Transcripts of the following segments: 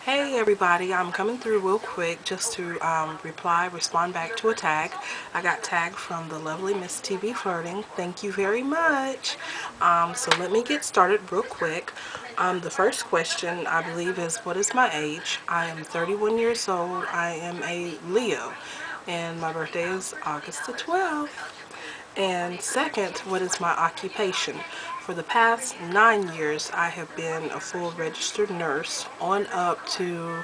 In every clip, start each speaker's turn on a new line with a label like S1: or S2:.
S1: Hey everybody, I'm coming through real quick just to respond back to a tag. I got tagged from the lovely Miss TbFlirtin. Thank you very much. So let me get started real quick. The first question I believe is, what is my age? I am 31 years old. I am a Leo and my birthday is August the 12th. And second, what is my occupation? For the past 9 years, I have been a full registered nurse on up to,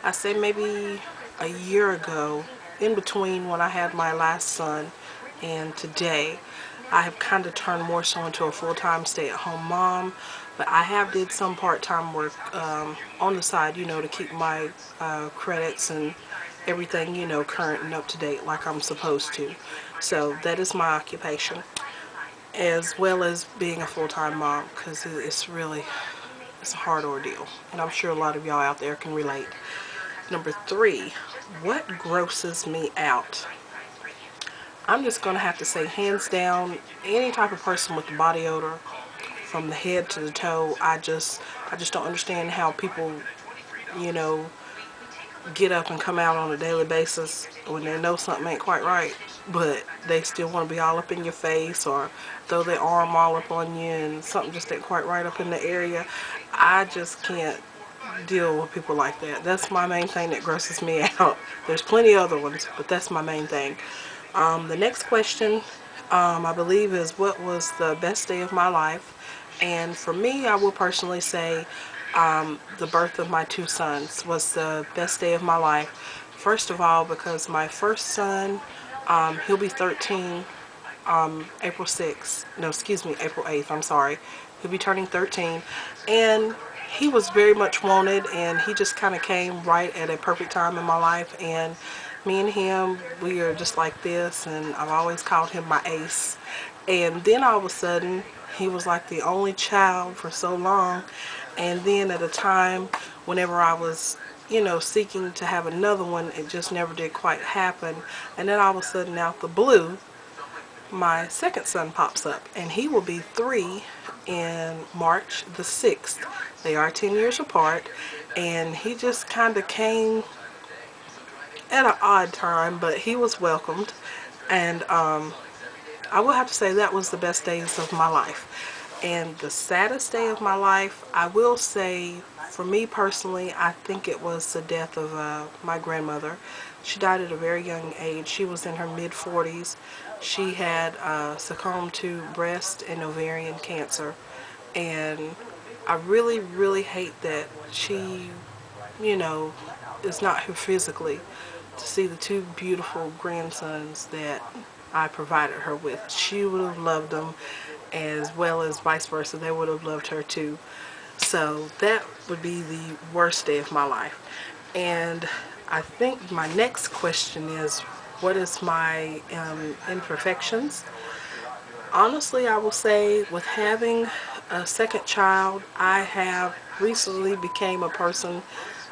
S1: I say maybe a year ago, in between when I had my last son and today. I have kind of turned more so into a full-time stay-at-home mom, but I have did some part-time work on the side, to keep my credits and everything, current and up to date like I'm supposed to. So that is my occupation, as well as being a full-time mom, because it's a hard ordeal, and I'm sure a lot of y'all out there can relate. Number 3, what grosses me out? I'm just gonna have to say, hands down, any type of person with the body odor from the head to the toe. I just don't understand how people, you know, get up and come out on a daily basis when they know something ain't quite right, but they still want to be all up in your face or throw their arm all up on you and something just ain't quite right up in the area. I just can't deal with people like that. That's my main thing that grosses me out. There's plenty of other ones, but that's my main thing. The next question, I believe, is what was the best day of my life? And for me, I will personally say the birth of my 2 sons was the best day of my life. First of all, because my first son, he'll be 13 April 6th. No, excuse me, April 8th. I'm sorry. He'll be turning 13. And he was very much wanted, and he just kind of came right at a perfect time in my life. And me and him, we are just like this, and I've always called him my ace. And then all of a sudden, he was like the only child for so long. And then at a time whenever I was, seeking to have another one, it just never did quite happen. And then all of a sudden, out the blue, my second son pops up, and he will be 3 in March the 6th. They are 10 years apart, and he just kind of came at an odd time, but he was welcomed. And I will have to say that was the best days of my life. And the saddest day of my life, I will say, for me personally, I think it was the death of my grandmother. She died at a very young age. She was in her mid-40s. She had succumbed to breast and ovarian cancer. And I really, really hate that she, is not here physically to see the 2 beautiful grandsons that I provided her with. She would have loved them, as well as vice versa. They would have loved her too. So that would be the worst day of my life. And I think my next question is, what is my imperfections? Honestly, I will say, with having a second child, I have recently became a person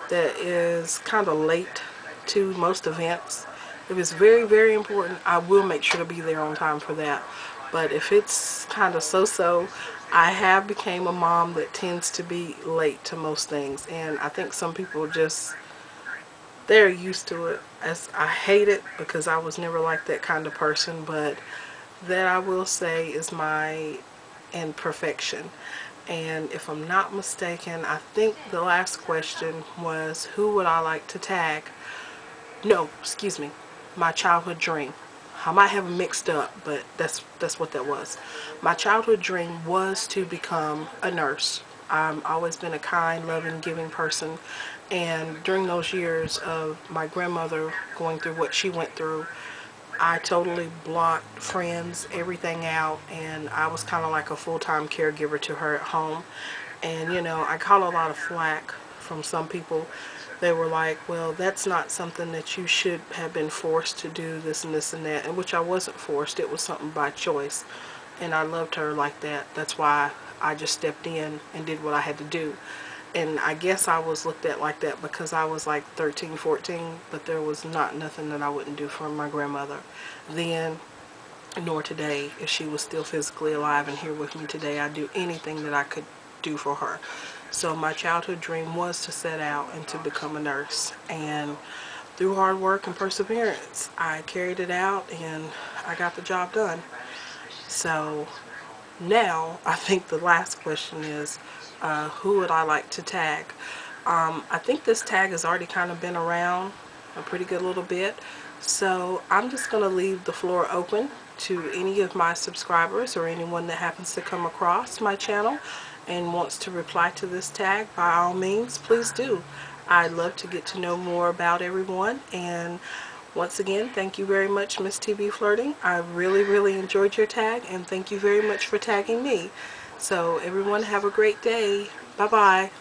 S1: that is kind of late to most events. If it's very, very important, I will make sure to be there on time for that. But if it's kind of so-so, I have became a mom that tends to be late to most things. And I think some people just, they're used to it. As I hate it, because I was never like that kind of person, but that I will say is my imperfection. And if I'm not mistaken, I think the last question was, who would I like to tag? No, excuse me, my childhood dream. I might have them mixed up, but that's what that was. My childhood dream was to become a nurse. I've always been a kind, loving, giving person, and during those years of my grandmother going through what she went through, I totally blocked friends, everything out, and I was kind of like a full-time caregiver to her at home. And I caught a lot of flack from some people. They were like, well, that's not something that you should have been forced to do, this and this and that, and which I wasn't forced. It was something by choice, and I loved her like that. That's why I just stepped in and did what I had to do. And I guess I was looked at like that because I was like 13, 14, but there was nothing that I wouldn't do for my grandmother then, nor today. If she was still physically alive and here with me today, I'd do anything that I could do for her. So my childhood dream was to set out and to become a nurse, and through hard work and perseverance I carried it out and I got the job done. So now I think the last question is, who would I like to tag? I think this tag has already kind of been around a pretty good little bit, so I'm just going to leave the floor open to any of my subscribers or anyone that happens to come across my channel and wants to reply to this tag. By all means, please do. I'd love to get to know more about everyone, and once again, thank you very much, Miss TbFlirtin. I really enjoyed your tag, and thank you very much for tagging me. So everyone have a great day. Bye bye.